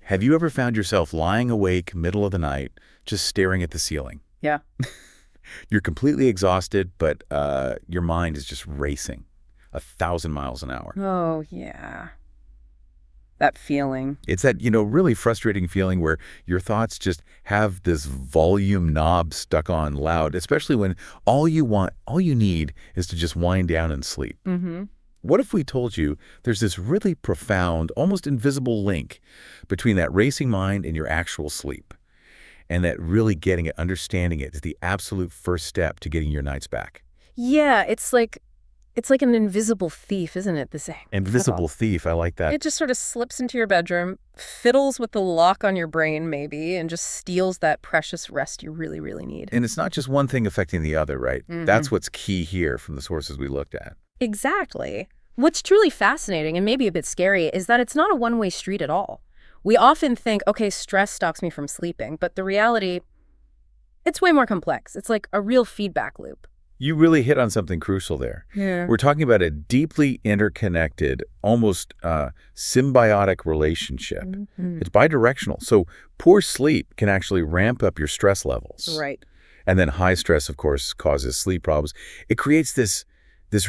Have you ever found yourself lying awake middle of the night, just staring at the ceiling? Yeah. You're completely exhausted, but your mind is just racing 1,000 miles an hour. Oh, yeah. That feeling. It's that, really frustrating feeling where your thoughts just have this volume knob stuck on loud, especially when all you need is to just wind down and sleep. Mm-hmm. What if we told you there's this really profound, almost invisible link between that racing mind and your actual sleep, and that really getting it, understanding it, is the absolute first step to getting your nights back? Yeah, it's like an invisible thief, isn't it? This Invisible thief, I like that. It just sort of slips into your bedroom, fiddles with the lock on your brain maybe, and just steals that precious rest you really, really need. And it's not just one thing affecting the other, right? Mm-hmm. That's what's key here from the sources we looked at. Exactly. What's truly fascinating and maybe a bit scary is that it's not a one-way street at all. We often think, okay, stress stops me from sleeping, but the reality, it's way more complex. It's like a real feedback loop. You really hit on something crucial there. Yeah. We're talking about a deeply interconnected, almost symbiotic relationship. Mm-hmm. It's bidirectional. So poor sleep can actually ramp up your stress levels. Right. And then high stress, of course, causes sleep problems. It creates this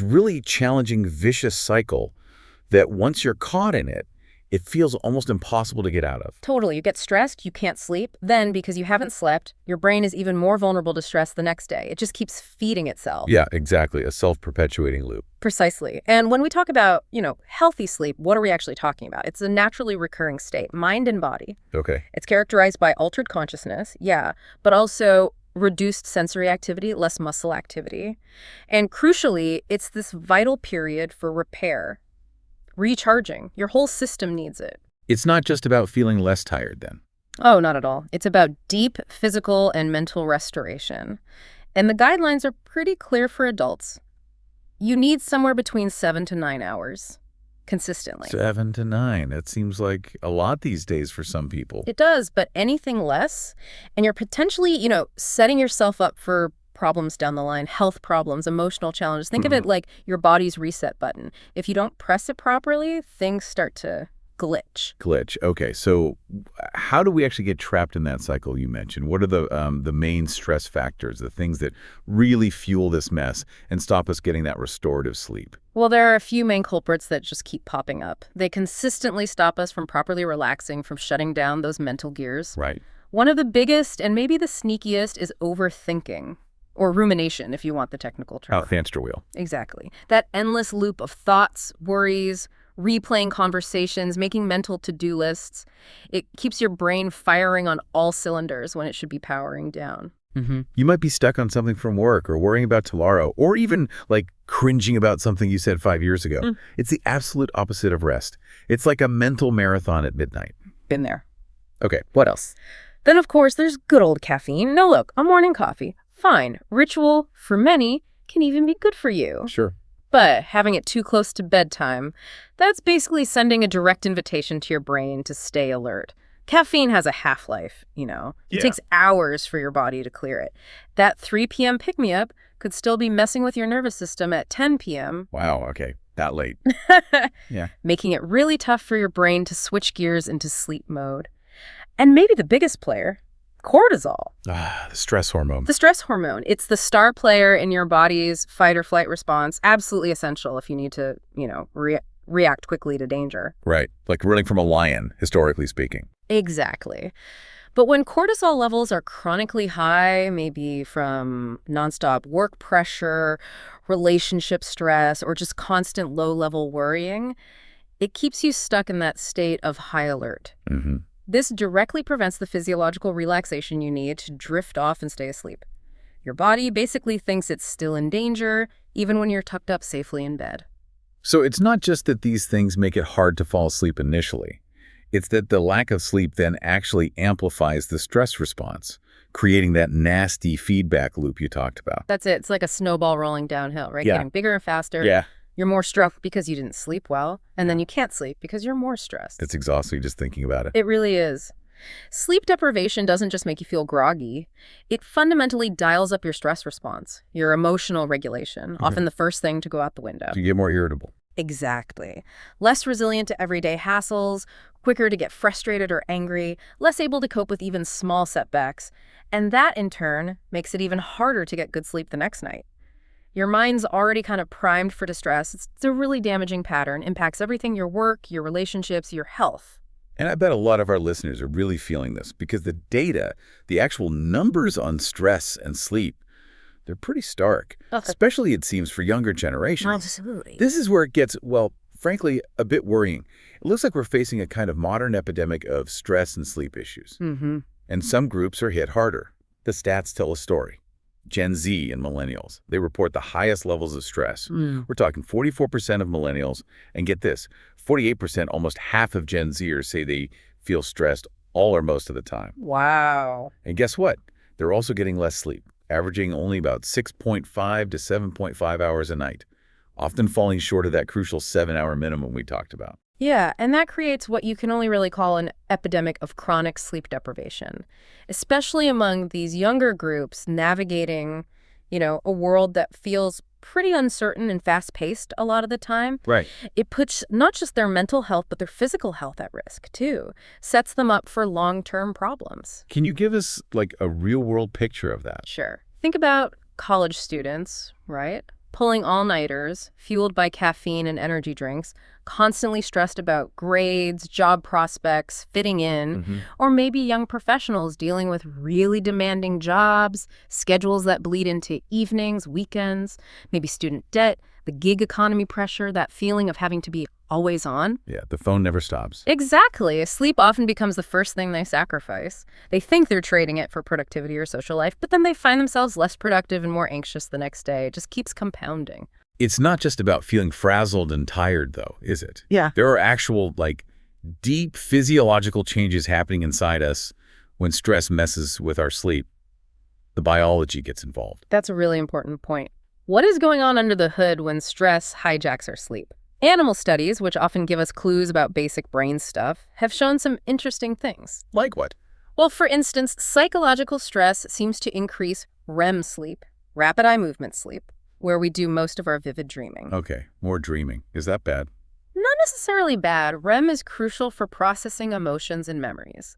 really challenging, vicious cycle that once you're caught in it, it feels almost impossible to get out of. Totally. You get stressed, you can't sleep. Then, because you haven't slept, your brain is even more vulnerable to stress the next day. It just keeps feeding itself. Yeah, exactly. A self-perpetuating loop. Precisely. And when we talk about, healthy sleep, what are we actually talking about? It's a naturally recurring state, mind and body. Okay. It's characterized by altered consciousness, yeah, but also reduced sensory activity, less muscle activity. And crucially, it's this vital period for repair, recharging. Your whole system needs it. It's not just about feeling less tired then. Oh, not at all. It's about deep physical and mental restoration. And the guidelines are pretty clear for adults. You need somewhere between 7 to 9 hours consistently. 7 to 9. That seems like a lot these days for some people. It does, but anything less, and you're potentially, setting yourself up for problems down the line, health problems, emotional challenges. Think of it like your body's reset button. If you don't press it properly, things start to glitch. Okay, so how do we actually get trapped in that cycle you mentioned? What are the main stress factors, the things that really fuel this mess and stop us getting that restorative sleep? Well, there are a few main culprits that just keep popping up. They consistently stop us from properly relaxing, from shutting down those mental gears. Right. One of the biggest and maybe the sneakiest is overthinking. Or rumination, if you want the technical term. Hamster wheel. Exactly. That endless loop of thoughts, worries, replaying conversations, making mental to-do lists. It keeps your brain firing on all cylinders when it should be powering down. Mm-hmm. You might be stuck on something from work or worrying about tomorrow or even cringing about something you said 5 years ago. It's the absolute opposite of rest. It's like a mental marathon at midnight. Been there. Okay, what else? Then, of course, there's good old caffeine. Now, look, a morning coffee. Fine. Ritual, for many, can even be good for you. Sure. But having it too close to bedtime, that's basically sending a direct invitation to your brain to stay alert. Caffeine has a half-life, It takes hours for your body to clear it. That 3 p.m. pick-me-up could still be messing with your nervous system at 10 p.m. Wow, okay. That late. Yeah. Making it really tough for your brain to switch gears into sleep mode. And maybe the biggest player, cortisol. The stress hormone. The stress hormone. It's the star player in your body's fight or flight response. Absolutely essential if you need to, react quickly to danger. Right. Like running from a lion, historically speaking. Exactly. But when cortisol levels are chronically high, maybe from nonstop work pressure, relationship stress, or just constant low-level worrying, it keeps you stuck in that state of high alert. Mm-hmm. This directly prevents the physiological relaxation you need to drift off and stay asleep. Your body basically thinks it's still in danger, even when you're tucked up safely in bed. So it's not just that these things make it hard to fall asleep initially. It's that the lack of sleep then actually amplifies the stress response, creating that nasty feedback loop you talked about. That's it. It's like a snowball rolling downhill, right? Yeah. Getting bigger and faster. Yeah. You're more stressed because you didn't sleep well, and then you can't sleep because you're more stressed. It's exhausting just thinking about it. It really is. Sleep deprivation doesn't just make you feel groggy. It fundamentally dials up your stress response, your emotional regulation, often the first thing to go out the window. So you get more irritable. Exactly. Less resilient to everyday hassles, quicker to get frustrated or angry, less able to cope with even small setbacks. And that, in turn, makes it even harder to get good sleep the next night. Your mind's already kind of primed for distress. It's a really damaging pattern, impacts everything: your work, your relationships, your health. And I bet a lot of our listeners are really feeling this because the data, the actual numbers on stress and sleep, they're pretty stark, especially it seems for younger generations. Absolutely. This is where it gets, well, frankly, a bit worrying. It looks like we're facing a kind of modern epidemic of stress and sleep issues. Mm-hmm. And some groups are hit harder. The stats tell a story. Gen Z and millennials, they report the highest levels of stress. We're talking 44% of millennials, and get this, 48%, almost half of Gen Zers say they feel stressed all or most of the time. Wow. And guess what? They're also getting less sleep, averaging only about 6.5 to 7.5 hours a night, often falling short of that crucial 7-hour minimum we talked about. Yeah, and that creates what you can only really call an epidemic of chronic sleep deprivation, especially among these younger groups navigating, a world that feels pretty uncertain and fast-paced a lot of the time. Right. It puts not just their mental health, but their physical health at risk, too. Sets them up for long-term problems. Can you give us, like, a real-world picture of that? Sure. Think about college students, right? Pulling all-nighters, fueled by caffeine and energy drinks, constantly stressed about grades, job prospects, fitting in, or maybe young professionals dealing with really demanding jobs, schedules that bleed into evenings, weekends, maybe student debt, the gig economy pressure, that feeling of having to be always on. Yeah, the phone never stops. Exactly. Sleep often becomes the first thing they sacrifice. They think they're trading it for productivity or social life, but then they find themselves less productive and more anxious the next day. It just keeps compounding. It's not just about feeling frazzled and tired, though, is it? Yeah. There are actual, deep physiological changes happening inside us when stress messes with our sleep. The biology gets involved. That's a really important point. What is going on under the hood when stress hijacks our sleep? Animal studies, which often give us clues about basic brain stuff, have shown some interesting things. Like what? Well, for instance, psychological stress seems to increase REM sleep, rapid eye movement sleep, where we do most of our vivid dreaming. Okay, more dreaming. Is that bad? Not necessarily bad. REM is crucial for processing emotions and memories.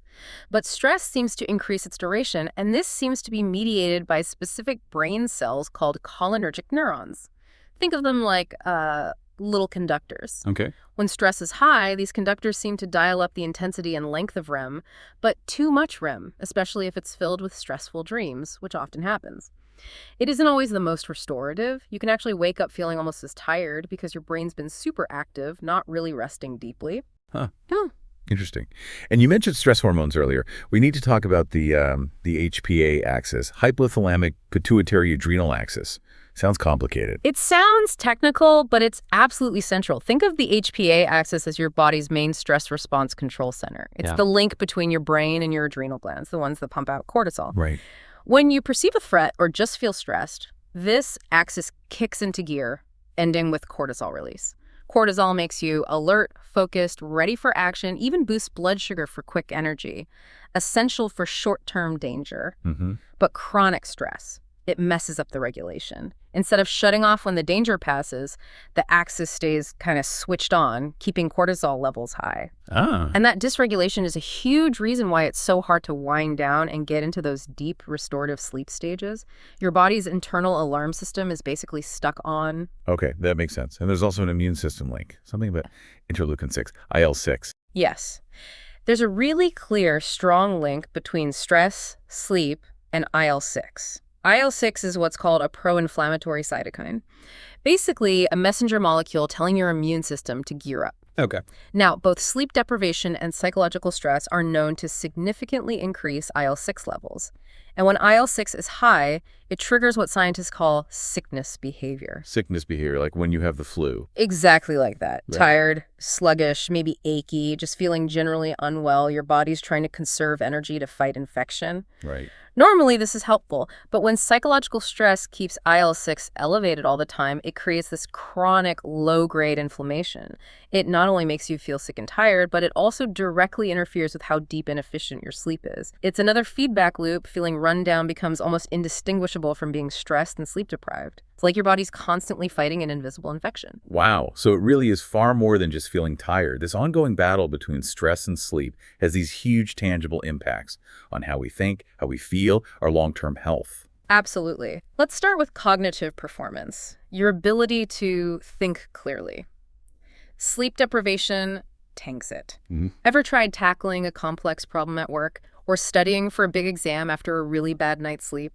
But stress seems to increase its duration, and this seems to be mediated by specific brain cells called cholinergic neurons. Think of them like little conductors. Okay. When stress is high, these conductors seem to dial up the intensity and length of REM, but too much REM, especially if it's filled with stressful dreams, which often happens. It isn't always the most restorative. You can actually wake up feeling almost as tired because your brain's been super active, not really resting deeply. Huh. Yeah. Interesting. And you mentioned stress hormones earlier. We need to talk about the HPA axis, hypothalamic pituitary adrenal axis. Sounds complicated. It sounds technical, but it's absolutely central. Think of the HPA axis as your body's main stress response control center. It's the link between your brain and your adrenal glands, the ones that pump out cortisol. Right. When you perceive a threat or just feel stressed, this axis kicks into gear, ending with cortisol release. Cortisol makes you alert, focused, ready for action, even boosts blood sugar for quick energy, essential for short-term danger. But chronic stress, it messes up the regulation. Instead of shutting off when the danger passes, the axis stays kind of switched on, keeping cortisol levels high. And that dysregulation is a huge reason why it's so hard to wind down and get into those deep restorative sleep stages. Your body's internal alarm system is basically stuck on. Okay, that makes sense. And there's also an immune system link, something about interleukin-6, IL-6. Yes. There's a really clear, strong link between stress, sleep, and IL-6. IL-6 is what's called a pro-inflammatory cytokine. Basically, a messenger molecule telling your immune system to gear up. Okay. Now, both sleep deprivation and psychological stress are known to significantly increase IL-6 levels. And when IL-6 is high, it triggers what scientists call sickness behavior. Sickness behavior, like when you have the flu. Exactly like that. Right. Tired, sluggish, maybe achy, just feeling generally unwell. Your body's trying to conserve energy to fight infection. Right. Normally, this is helpful, but when psychological stress keeps IL-6 elevated all the time, it creates this chronic, low-grade inflammation. It not only makes you feel sick and tired, but it also directly interferes with how deep and efficient your sleep is. It's another feedback loop. Feeling run down becomes almost indistinguishable from being stressed and sleep-deprived. It's like your body's constantly fighting an invisible infection. Wow. So it really is far more than just feeling tired. This ongoing battle between stress and sleep has these huge tangible impacts on how we think, how we feel, our long-term health. Absolutely. Let's start with cognitive performance, your ability to think clearly. Sleep deprivation tanks it. Ever tried tackling a complex problem at work or studying for a big exam after a really bad night's sleep?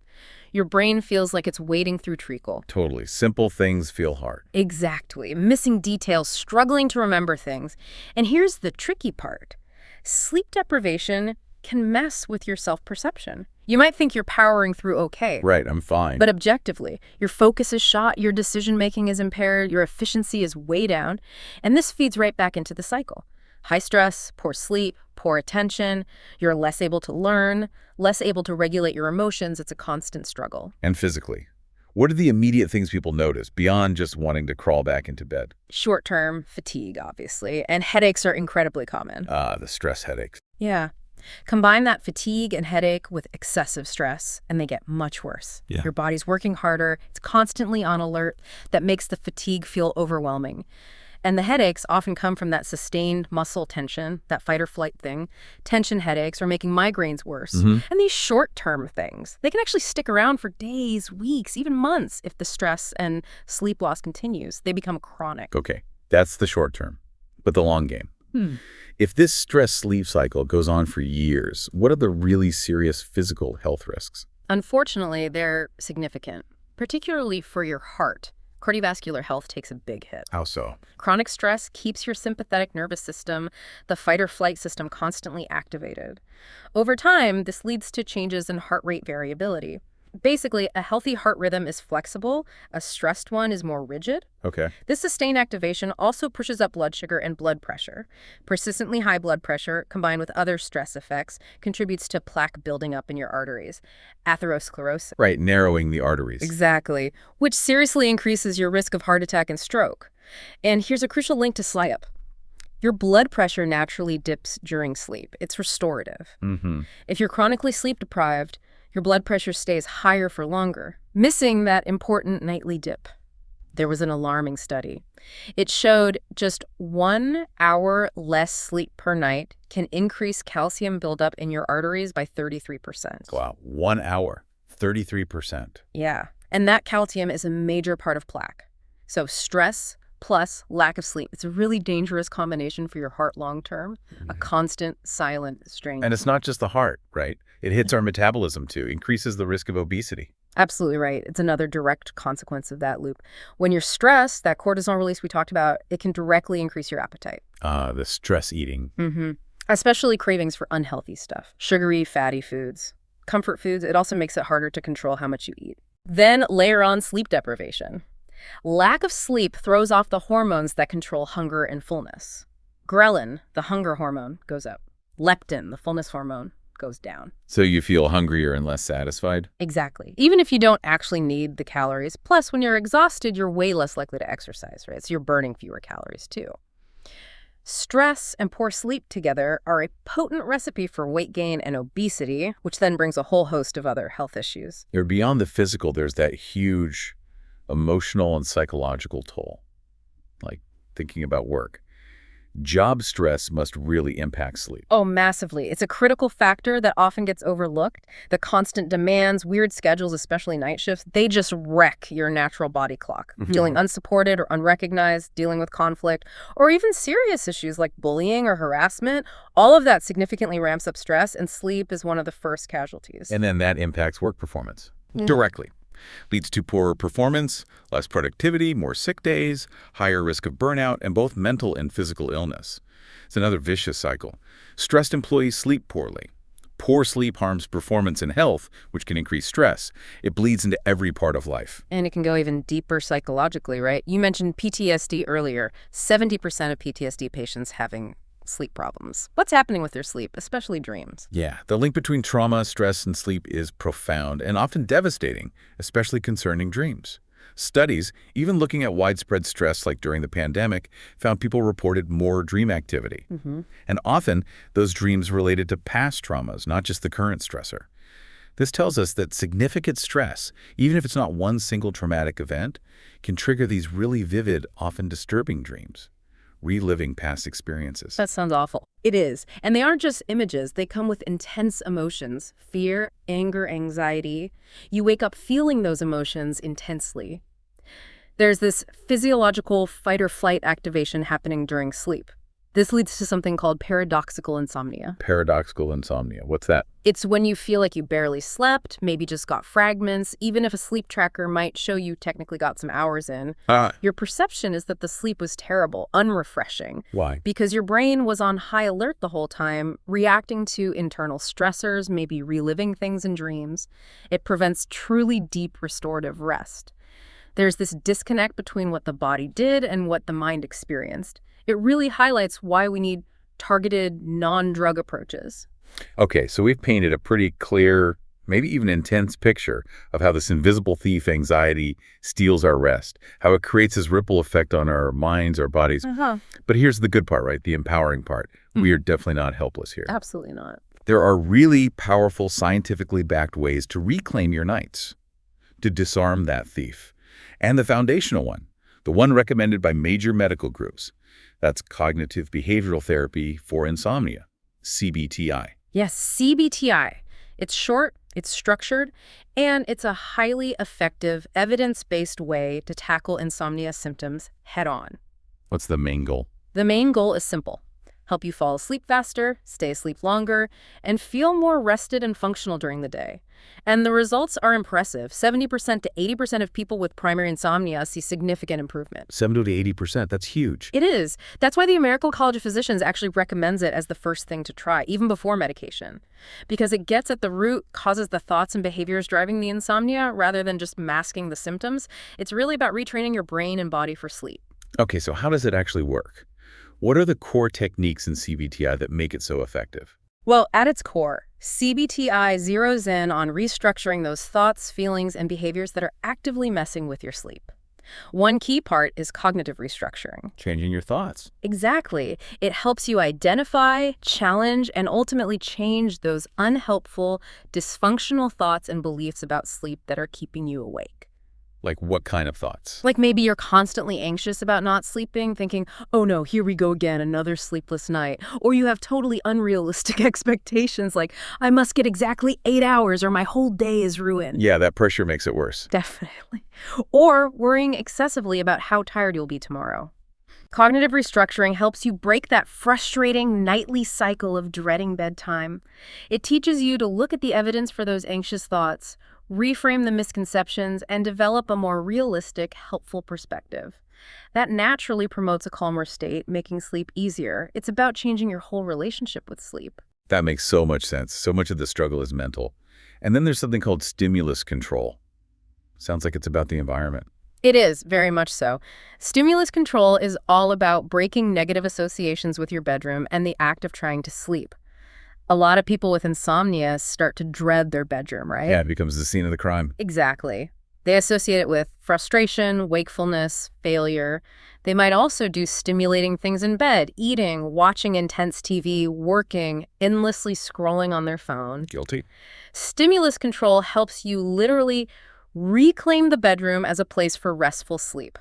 Your brain feels like it's wading through treacle. Totally. Simple things feel hard. Exactly. Missing details, struggling to remember things. And here's the tricky part. Sleep deprivation can mess with your self-perception. You might think you're powering through okay. Right, I'm fine. But objectively, your focus is shot, your decision-making is impaired, your efficiency is way down, and this feeds right back into the cycle. High stress, poor sleep, poor attention, you're less able to learn, less able to regulate your emotions. It's a constant struggle. And physically, what are the immediate things people notice beyond just wanting to crawl back into bed? Short-term fatigue, obviously, and headaches are incredibly common. The stress headaches. Yeah. Combine that fatigue and headache with excessive stress, and they get much worse. Yeah. Your body's working harder. It's constantly on alert. That makes the fatigue feel overwhelming. And the headaches often come from that sustained muscle tension, that fight or flight thing. Tension headaches are making migraines worse. And these short-term things, they can actually stick around for days, weeks, even months if the stress and sleep loss continues. They become chronic. Okay, that's the short term. But the long game. If this stress-sleep cycle goes on for years, what are the really serious physical health risks? Unfortunately, they're significant, particularly for your heart. Cardiovascular health takes a big hit. How so? Chronic stress keeps your sympathetic nervous system, the fight or flight system, constantly activated. Over time, this leads to changes in heart rate variability. Basically, a healthy heart rhythm is flexible, a stressed one is more rigid. Okay. This sustained activation also pushes up blood sugar and blood pressure. Persistently high blood pressure, combined with other stress effects, contributes to plaque building up in your arteries. Atherosclerosis. Right, narrowing the arteries. Exactly, which seriously increases your risk of heart attack and stroke. And here's a crucial link to SLEEP. Your blood pressure naturally dips during sleep. It's restorative. If you're chronically sleep deprived, your blood pressure stays higher for longer, missing that important nightly dip. There was an alarming study. It showed just 1 hour less sleep per night can increase calcium buildup in your arteries by 33%. Wow, 1 hour, 33%. Yeah, and that calcium is a major part of plaque. So stress plus lack of sleep, it's a really dangerous combination for your heart long term, a constant silent strain. And it's not just the heart, right? It hits our metabolism too, increases the risk of obesity. Absolutely right. It's another direct consequence of that loop. When you're stressed, that cortisol release we talked about, it can directly increase your appetite. The stress eating. Especially cravings for unhealthy stuff, sugary, fatty foods. Comfort foods, it also makes it harder to control how much you eat. Then layer on sleep deprivation. Lack of sleep throws off the hormones that control hunger and fullness. Ghrelin, the hunger hormone, goes up. Leptin, the fullness hormone, goes down. So you feel hungrier and less satisfied? Exactly. Even if you don't actually need the calories. Plus, when you're exhausted, you're way less likely to exercise, right? So you're burning fewer calories too. Stress and poor sleep together are a potent recipe for weight gain and obesity, which then brings a whole host of other health issues. Or beyond the physical, there's that huge emotional and psychological toll. Like thinking about work. Job stress must really impact sleep. Oh, massively. It's a critical factor that often gets overlooked. The constant demands, weird schedules, especially night shifts, they just wreck your natural body clock. Feeling unsupported or unrecognized, dealing with conflict, or even serious issues like bullying or harassment, all of that significantly ramps up stress, and sleep is one of the first casualties. And then that impacts work performance directly. Leads to poorer performance, less productivity, more sick days, higher risk of burnout, and both mental and physical illness. It's another vicious cycle. Stressed employees sleep poorly. Poor sleep harms performance and health, which can increase stress. It bleeds into every part of life. And it can go even deeper psychologically, right? You mentioned PTSD earlier. 70% of PTSD patients having sleep problems. What's happening with their sleep, especially dreams? Yeah, the link between trauma, stress, and sleep is profound and often devastating, especially concerning dreams. Studies, even looking at widespread stress like during the pandemic, found people reported more dream activity. And often, those dreams related to past traumas, not just the current stressor. This tells us that significant stress, even if it's not one single traumatic event, can trigger these really vivid, often disturbing dreams, reliving past experiences. That sounds awful. It is. And they aren't just images. They come with intense emotions: fear, anger, anxiety. You wake up feeling those emotions intensely. There's this physiological fight or flight activation happening during sleep. This leads to something called paradoxical insomnia. Paradoxical insomnia. What's that? It's when you feel like you barely slept, maybe just got fragments. Even if a sleep tracker might show you technically got some hours in, your perception is that the sleep was terrible, unrefreshing. Why? Because your brain was on high alert the whole time, reacting to internal stressors, maybe reliving things in dreams. It prevents truly deep restorative rest. There's this disconnect between what the body did and what the mind experienced. It really highlights why we need targeted, non-drug approaches. Okay, so we've painted a pretty clear, maybe even intense picture of how this invisible thief anxiety steals our rest, how it creates this ripple effect on our minds, our bodies. But here's the good part, right? The empowering part. We are definitely not helpless here. Absolutely not. There are really powerful, scientifically backed ways to reclaim your nights, to disarm that thief. And the foundational one, the one recommended by major medical groups, that's cognitive behavioral therapy for insomnia, CBTI. Yes, CBTI. It's short, it's structured, and it's a highly effective, evidence-based way to tackle insomnia symptoms head-on. What's the main goal? The main goal is simple: help you fall asleep faster, stay asleep longer, and feel more rested and functional during the day. And the results are impressive. 70% to 80% of people with primary insomnia see significant improvement. 70 to 80%, that's huge. It is. That's why the American College of Physicians actually recommends it as the first thing to try, even before medication. Because it gets at the root, causes the thoughts and behaviors driving the insomnia, rather than just masking the symptoms. It's really about retraining your brain and body for sleep. Okay, so how does it actually work? What are the core techniques in CBTI that make it so effective? Well, at its core, CBTI zeroes in on restructuring those thoughts, feelings, and behaviors that are actively messing with your sleep. One key part is cognitive restructuring. Changing your thoughts. Exactly. It helps you identify, challenge, and ultimately change those unhelpful, dysfunctional thoughts and beliefs about sleep that are keeping you awake. Like what kind of thoughts? Like maybe you're constantly anxious about not sleeping, thinking, oh no, here we go again, another sleepless night. Or you have totally unrealistic expectations like, I must get exactly 8 hours or my whole day is ruined. Yeah, that pressure makes it worse. Definitely. Or worrying excessively about how tired you'll be tomorrow. Cognitive restructuring helps you break that frustrating nightly cycle of dreading bedtime. It teaches you to look at the evidence for those anxious thoughts, reframe the misconceptions, and develop a more realistic, helpful perspective. That naturally promotes a calmer state, making sleep easier. It's about changing your whole relationship with sleep. That makes so much sense. So much of the struggle is mental. And then there's something called stimulus control. Sounds like it's about the environment. It is, very much so. Stimulus control is all about breaking negative associations with your bedroom and the act of trying to sleep. A lot of people with insomnia start to dread their bedroom, right? Yeah, it becomes the scene of the crime. Exactly. They associate it with frustration, wakefulness, failure. They might also do stimulating things in bed: eating, watching intense TV, working, endlessly scrolling on their phone. Guilty. Stimulus control helps you literally reclaim the bedroom as a place for restful sleep.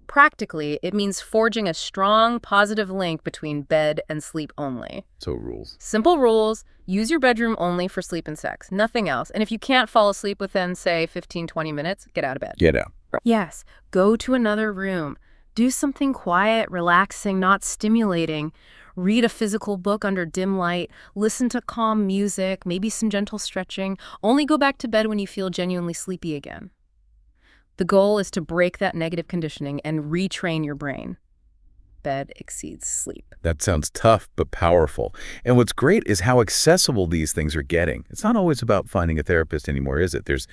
Practically, it means forging a strong, positive link between bed and sleep only. So rules. Simple rules. Use your bedroom only for sleep and sex, nothing else. And if you can't fall asleep within, say, 15, 20 minutes, get out of bed. Get out. Yes, go to another room. Do something quiet, relaxing, not stimulating. Read a physical book under dim light. Listen to calm music, maybe some gentle stretching. Only go back to bed when you feel genuinely sleepy again. The goal is to break that negative conditioning and retrain your brain. Bed exceeds sleep. That sounds tough, but powerful. And what's great is how accessible these things are getting. It's not always about finding a therapist anymore, is it? There's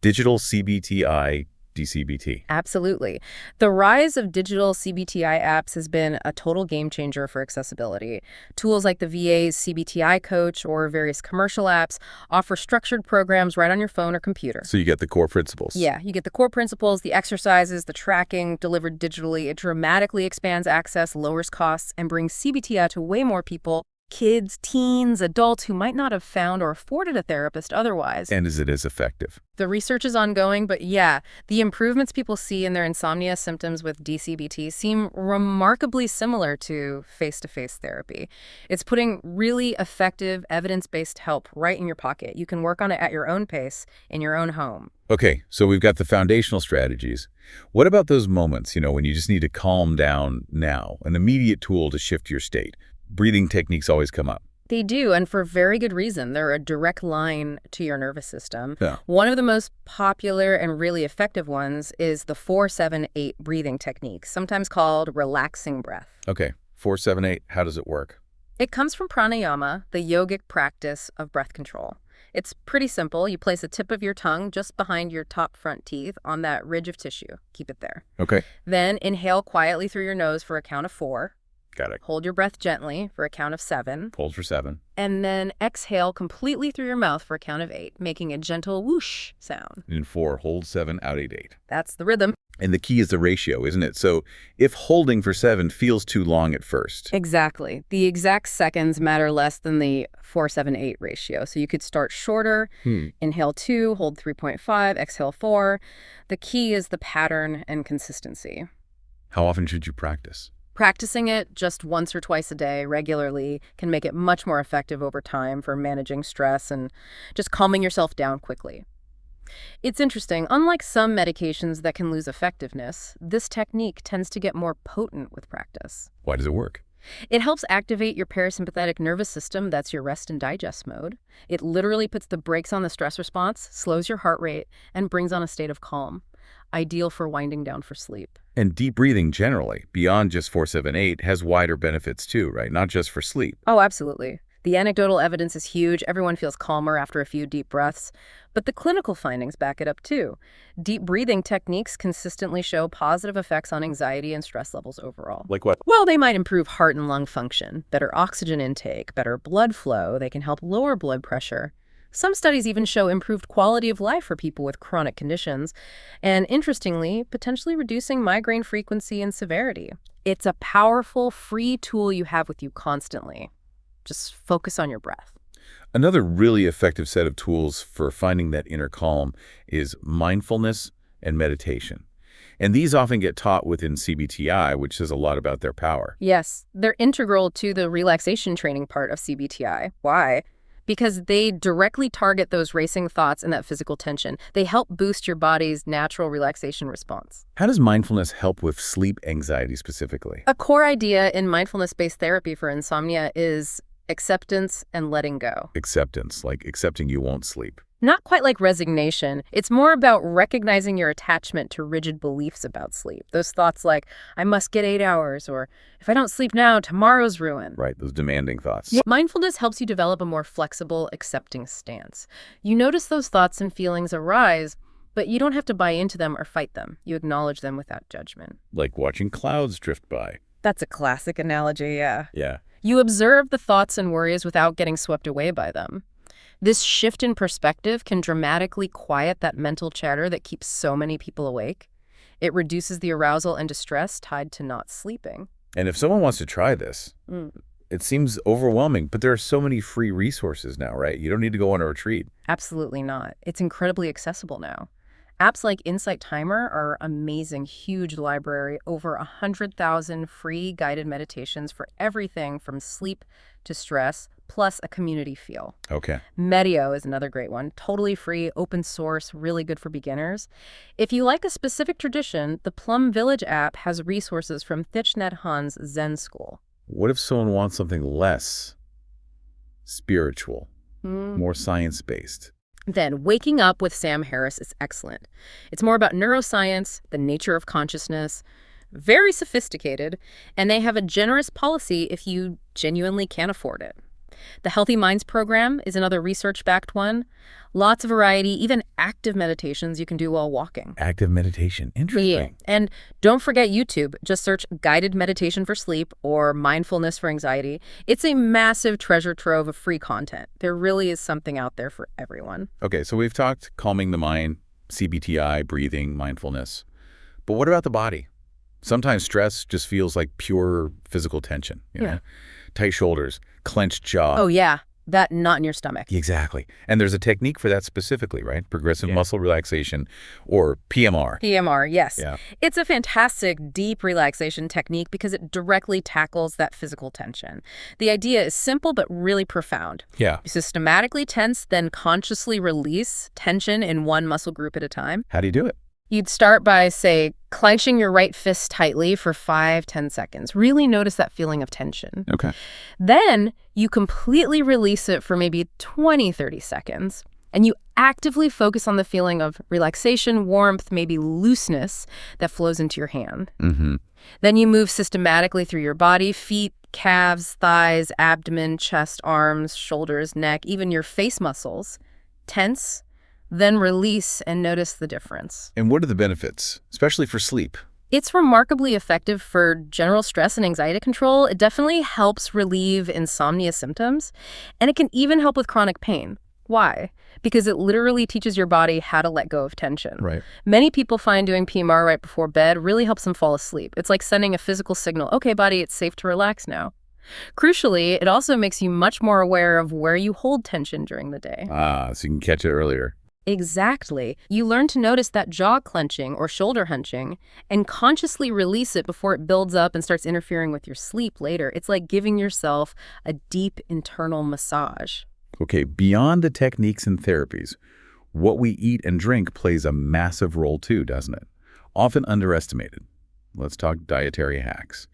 digital CBTI, DCBT. Absolutely. The rise of digital CBTI apps has been a total game changer for accessibility. Tools like the VA's CBTI Coach or various commercial apps offer structured programs right on your phone or computer. So you get the core principles. Yeah, you get the core principles, the exercises, the tracking delivered digitally. It dramatically expands access, lowers costs, and brings CBTI to way more people Kids, teens, adults who might not have found or afforded a therapist otherwise. And is it as effective? The research is ongoing, but yeah, the improvements people see in their insomnia symptoms with DCBT seem remarkably similar to face-to-face therapy. It's putting really effective, evidence-based help right in your pocket. You can work on it at your own pace, in your own home. Okay, so we've got the foundational strategies. What about those moments, when you just need to calm down now, an immediate tool to shift your state? Breathing techniques always come up. They do, and for very good reason. They're a direct line to your nervous system. Yeah. One of the most popular and really effective ones is the 4-7-8 breathing technique, sometimes called relaxing breath. Okay, 4-7-8, how does it work? It comes from pranayama, the yogic practice of breath control. It's pretty simple. You place the tip of your tongue just behind your top front teeth on that ridge of tissue. Keep it there. Okay. Then inhale quietly through your nose for a count of 4. Got it. Hold your breath gently for a count of 7. Hold for 7. And then exhale completely through your mouth for a count of 8, making a gentle whoosh sound. In 4, hold 7, out 8, 8. That's the rhythm. And the key is the ratio, isn't it? So if holding for 7 feels too long at first. Exactly. The exact seconds matter less than the 4-7-8 ratio. So you could start shorter, inhale 2, hold 3.5, exhale 4. The key is the pattern and consistency. How often should you practice? Practicing it just once or twice a day regularly can make it much more effective over time for managing stress and just calming yourself down quickly. It's interesting, unlike some medications that can lose effectiveness, this technique tends to get more potent with practice. Why does it work? It helps activate your parasympathetic nervous system, that's your rest and digest mode. It literally puts the brakes on the stress response, slows your heart rate, and brings on a state of calm, ideal for winding down for sleep. And deep breathing generally, beyond just 4-7-8, has wider benefits too, right? Not just for sleep. Oh, absolutely. The anecdotal evidence is huge. Everyone feels calmer after a few deep breaths. But the clinical findings back it up too. Deep breathing techniques consistently show positive effects on anxiety and stress levels overall. Like what? Well, they might improve heart and lung function, better oxygen intake, better blood flow. They can help lower blood pressure. Some studies even show improved quality of life for people with chronic conditions, and interestingly, potentially reducing migraine frequency and severity. It's a powerful, free tool you have with you constantly. Just focus on your breath. Another really effective set of tools for finding that inner calm is mindfulness and meditation. And these often get taught within CBTI, which says a lot about their power. Yes, they're integral to the relaxation training part of CBTI. Why? Because they directly target those racing thoughts and that physical tension. They help boost your body's natural relaxation response. How does mindfulness help with sleep anxiety specifically? A core idea in mindfulness-based therapy for insomnia is acceptance and letting go. Acceptance, like accepting you won't sleep. Not quite like resignation. It's more about recognizing your attachment to rigid beliefs about sleep. Those thoughts like, I must get 8 hours, or if I don't sleep now, tomorrow's ruined. Right, those demanding thoughts. Mindfulness helps you develop a more flexible, accepting stance. You notice those thoughts and feelings arise, but you don't have to buy into them or fight them. You acknowledge them without judgment. Like watching clouds drift by. That's a classic analogy, yeah. Yeah. You observe the thoughts and worries without getting swept away by them. This shift in perspective can dramatically quiet that mental chatter that keeps so many people awake. It reduces the arousal and distress tied to not sleeping. And if someone wants to try this, it seems overwhelming, but there are so many free resources now, right? You don't need to go on a retreat. Absolutely not. It's incredibly accessible now. Apps like Insight Timer are amazing, huge library, over 100,000 free guided meditations for everything from sleep to stress, plus a community feel. Okay. Medio is another great one. Totally free, open source, really good for beginners. If you like a specific tradition, the Plum Village app has resources from Thich Nhat Hanh's Zen School. What if someone wants something less spiritual, more science-based? Then Waking Up with Sam Harris is excellent. It's more about neuroscience, the nature of consciousness, very sophisticated, and they have a generous policy if you genuinely can't afford it. The Healthy Minds program is another research-backed one. Lots of variety, even active meditations you can do while walking. Active meditation. Interesting. Yeah. And don't forget YouTube. Just search Guided Meditation for Sleep or Mindfulness for Anxiety. It's a massive treasure trove of free content. There really is something out there for everyone. Okay, so we've talked calming the mind, CBTI, breathing, mindfulness. But what about the body? Sometimes stress just feels like pure physical tension. You know? Tight shoulders, clenched jaw. Oh, yeah. That knot in your stomach. Exactly. And there's a technique for that specifically, right? Progressive muscle relaxation, or PMR. PMR, yes. Yeah. It's a fantastic deep relaxation technique because it directly tackles that physical tension. The idea is simple but really profound. Yeah. You systematically tense, then consciously release tension in one muscle group at a time. How do you do it? You'd start by, say, clenching your right fist tightly for 5-10 seconds. Really notice that feeling of tension. Okay. Then you completely release it for maybe 20-30 seconds. And you actively focus on the feeling of relaxation, warmth, maybe looseness that flows into your hand. Mm-hmm. Then you move systematically through your body, feet, calves, thighs, abdomen, chest, arms, shoulders, neck, even your face muscles. Tense, then release, and notice the difference. And what are the benefits, especially for sleep? It's remarkably effective for general stress and anxiety control. It definitely helps relieve insomnia symptoms, and it can even help with chronic pain. Why? Because it literally teaches your body how to let go of tension. Right. Many people find doing PMR right before bed really helps them fall asleep. It's like sending a physical signal, okay, body, it's safe to relax now. Crucially, it also makes you much more aware of where you hold tension during the day. So you can catch it earlier. Exactly. You learn to notice that jaw clenching or shoulder hunching and consciously release it before it builds up and starts interfering with your sleep later. It's like giving yourself a deep internal massage. Okay, beyond the techniques and therapies, what we eat and drink plays a massive role too, doesn't it? Often underestimated. Let's talk dietary hacks.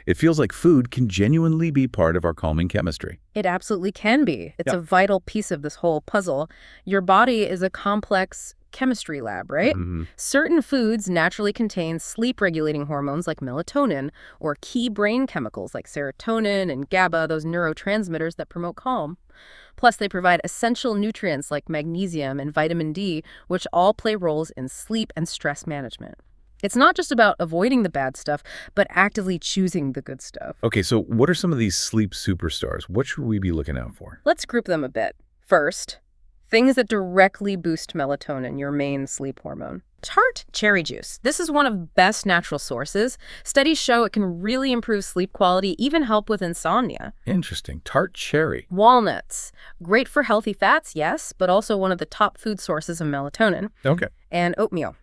It feels like food can genuinely be part of our calming chemistry. It absolutely can be. It's a vital piece of this whole puzzle. Your body is a complex chemistry lab, right? Mm-hmm. Certain foods naturally contain sleep-regulating hormones like melatonin or key brain chemicals like serotonin and GABA, those neurotransmitters that promote calm. Plus, they provide essential nutrients like magnesium and vitamin D, which all play roles in sleep and stress management. It's not just about avoiding the bad stuff, but actively choosing the good stuff. Okay, so what are some of these sleep superstars? What should we be looking out for? Let's group them a bit. First, things that directly boost melatonin, your main sleep hormone. Tart cherry juice. This is one of best natural sources. Studies show it can really improve sleep quality, even help with insomnia. Interesting. Tart cherry. Walnuts. Great for healthy fats, yes, but also one of the top food sources of melatonin. Okay. And oatmeal.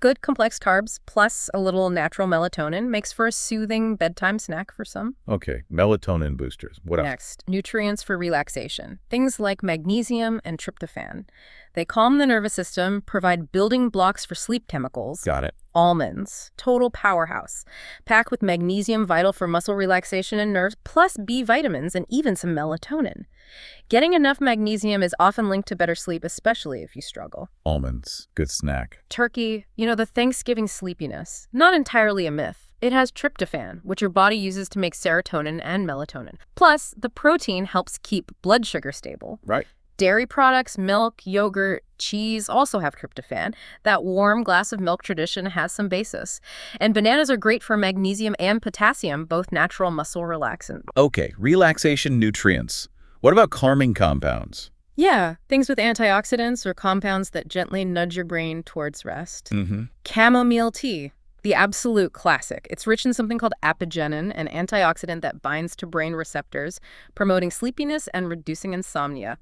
Good complex carbs plus a little natural melatonin makes for a soothing bedtime snack for some. Okay, melatonin boosters. What else? Next, nutrients for relaxation. Things like magnesium and tryptophan. They calm the nervous system, provide building blocks for sleep chemicals. Got it. Almonds, total powerhouse. Packed with magnesium, vital for muscle relaxation and nerves, plus B vitamins and even some melatonin. Getting enough magnesium is often linked to better sleep, especially if you struggle. Almonds, good snack. Turkey, the Thanksgiving sleepiness. Not entirely a myth. It has tryptophan, which your body uses to make serotonin and melatonin. Plus, the protein helps keep blood sugar stable. Right. Dairy products, milk, yogurt, cheese also have tryptophan. That warm glass of milk tradition has some basis. And bananas are great for magnesium and potassium, both natural muscle relaxants. Okay, relaxation nutrients. What about calming compounds? Yeah, things with antioxidants or compounds that gently nudge your brain towards rest. Mm-hmm. Chamomile tea, the absolute classic. It's rich in something called apigenin, an antioxidant that binds to brain receptors, promoting sleepiness and reducing insomnia.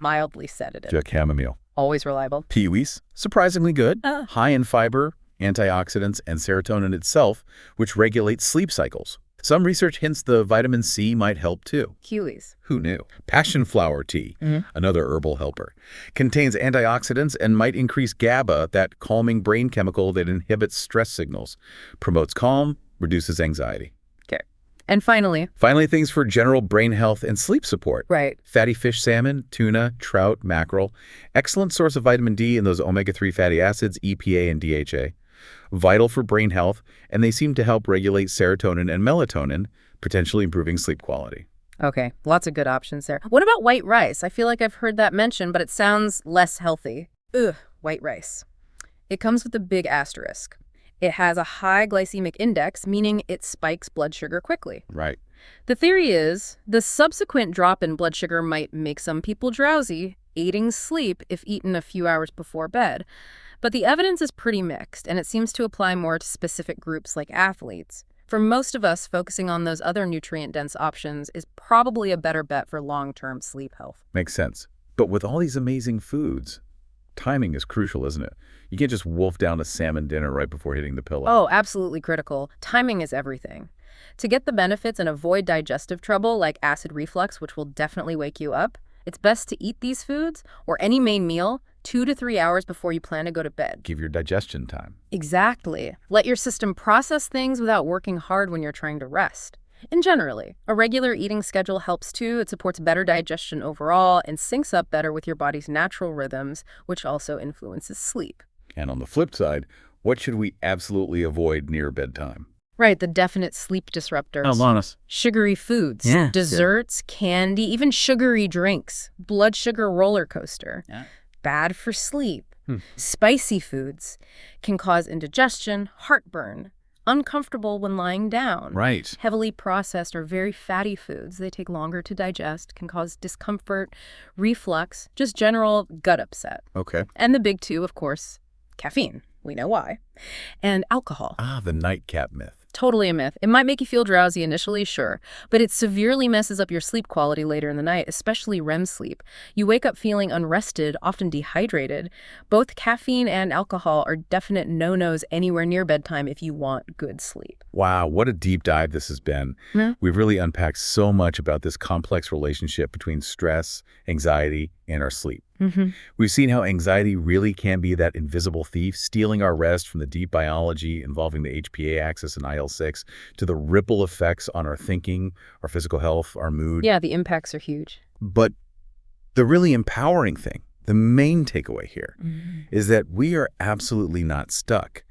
Mildly sedative. Chamomile. Always reliable. Kiwis, surprisingly good. High in fiber, antioxidants, and serotonin itself, which regulates sleep cycles. Some research hints the vitamin C might help too. Kiwis. Who knew? Passion flower tea, another herbal helper, contains antioxidants and might increase GABA, that calming brain chemical that inhibits stress signals, promotes calm, reduces anxiety. Okay. And finally, things for general brain health and sleep support. Right. Fatty fish salmon, tuna, trout, mackerel. Excellent source of vitamin D and those omega-3 fatty acids, EPA and DHA. Vital for brain health, and they seem to help regulate serotonin and melatonin, potentially improving sleep quality. Okay, lots of good options there. What about white rice? I feel like I've heard that mentioned, but it sounds less healthy. Ugh, white rice. It comes with a big asterisk. It has a high glycemic index, meaning it spikes blood sugar quickly. Right. The theory is the subsequent drop in blood sugar might make some people drowsy, aiding sleep if eaten a few hours before bed. But the evidence is pretty mixed, and it seems to apply more to specific groups like athletes. For most of us, focusing on those other nutrient-dense options is probably a better bet for long-term sleep health. Makes sense. But with all these amazing foods, timing is crucial, isn't it? You can't just wolf down a salmon dinner right before hitting the pillow. Oh, absolutely critical. Timing is everything. To get the benefits and avoid digestive trouble like acid reflux, which will definitely wake you up, it's best to eat these foods or any main meal 2 to 3 hours before you plan to go to bed. Give your digestion time. Exactly. Let your system process things without working hard when you're trying to rest. And generally, a regular eating schedule helps too. It supports better digestion overall and syncs up better with your body's natural rhythms, which also influences sleep. And on the flip side, what should we absolutely avoid near bedtime? Right, the definite sleep disruptors. Alanis. Sugary foods, Yeah. desserts, candy, even sugary drinks, blood sugar roller coaster. Yeah. Bad for sleep. Spicy foods can cause indigestion, heartburn, uncomfortable when lying down. Right. Heavily processed or very fatty foods, they take longer to digest, can cause discomfort, reflux, just general gut upset. Okay. And the big two, of course, caffeine. We know why. And alcohol. Ah, the nightcap myth. Totally a myth. It might make you feel drowsy initially, sure, but it severely messes up your sleep quality later in the night, especially REM sleep. You wake up feeling unrested, often dehydrated. Both caffeine and alcohol are definite no-nos anywhere near bedtime if you want good sleep. Wow, what a deep dive this has been. Yeah. We've really unpacked so much about this complex relationship between stress, anxiety, and our sleep. We've seen how anxiety really can be that invisible thief, stealing our rest from the deep biology involving the HPA axis and IL-6 to the ripple effects on our thinking, our physical health, our mood. Yeah, the impacts are huge. But the really empowering thing, the main takeaway here, is that we are absolutely not stuck.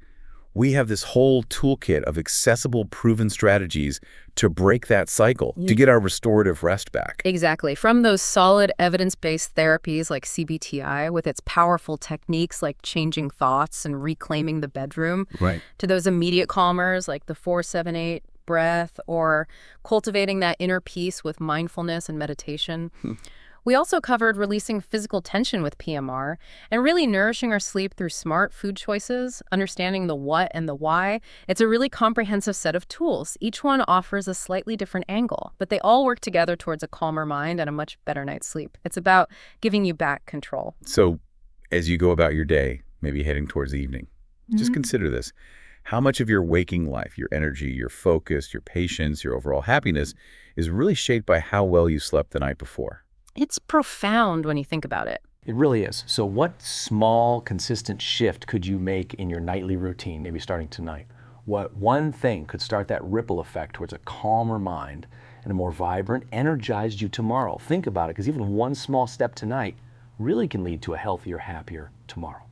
We have this whole toolkit of accessible, proven strategies to break that cycle, to get our restorative rest back. Exactly. From those solid evidence-based therapies like CBTI with its powerful techniques like changing thoughts and reclaiming the bedroom, Right. to those immediate calmers like the 4-7-8 breath or cultivating that inner peace with mindfulness and meditation. We also covered releasing physical tension with PMR and really nourishing our sleep through smart food choices, understanding the what and the why. It's a really comprehensive set of tools. Each one offers a slightly different angle, but they all work together towards a calmer mind and a much better night's sleep. It's about giving you back control. So as you go about your day, maybe heading towards the evening, just consider this. How much of your waking life, your energy, your focus, your patience, your overall happiness is really shaped by how well you slept the night before? It's profound when you think about it. It really is. So what small, consistent shift could you make in your nightly routine, maybe starting tonight? What one thing could start that ripple effect towards a calmer mind and a more vibrant, energized you tomorrow? Think about it, because even one small step tonight really can lead to a healthier, happier tomorrow.